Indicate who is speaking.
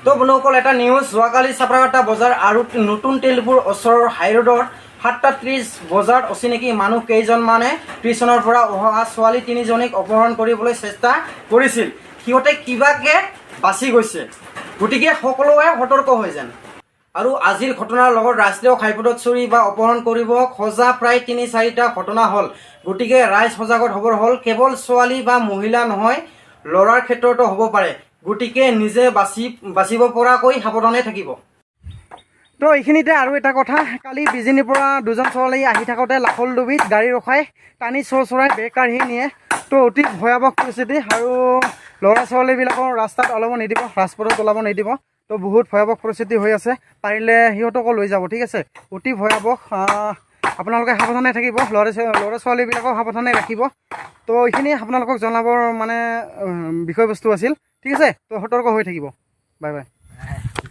Speaker 1: তো বন্ধুসকল এটা নিউজ যোৱাকালি চাপৰাঘাটা বজাৰ আৰু নতুন তেলপুৰ ওচৰৰ হাইৰোডৰ 7:30 বজাত অচিনাকি মানুহ কেইজনমানে টিউচনৰ পৰা অহা ছোৱালী 3জনীক অপহৰণ কৰিবলৈ চেষ্টা কৰিছিল। সিহঁতে কিবাকে বাচি গৈছে, গতিকে সকলোৱে সতৰ্ক হৈ যান। আৰু আজিৰ ঘটনাৰ লগত ৰাষ্ট্ৰীয় ঘাইপথত চুৰি বা অপহৰণ কৰিব খোজা প্ৰায় 3-4টা ঘটনা হ'ল। গতিকে ৰাইজ সজাগত হ'বৰ হ'ল। কেৱল ছোৱালী বা মহিলা নহয়, ল'ৰাৰ ক্ষেত্ৰতো হ'ব পাৰে। গতিকে নিজে বাচিব পৰাকৈ সাৱধানে থাকিব। তো এইখিনিতে আৰু এটা কথা, কালি বিজনীৰ পৰা 2জন ছোৱালী আহি থাকোঁতে লাখল ডুবিত গাড়ী ৰখাই টানি চৰাই বেগ কাঢ়ি নিয়ে। তো অতি ভয়াৱহ পৰিস্থিতি, আৰু ল'ৰা ছোৱালীবিলাকৰ ৰাস্তাত ওলাব নিদিব, ৰাজপথত ওলাব নিদিব। তো বহুত ভয়াৱহ পৰিস্থিতি হৈ আছে, পাৰিলে সিহঁতকো লৈ যাব, ঠিক আছে। অতি ভয়াৱহ, আপোনালোকে সাৱধানে থাকিব, ল'ৰা ছোৱালীবিলাকক সাৱধানে ৰাখিব। তো এইখিনি আপোনালোকক জনাবৰ মানে বিষয়বস্তু আছিল, ঠিক আছে। তো সতৰ্ক হৈ থাকিব। Bye bye.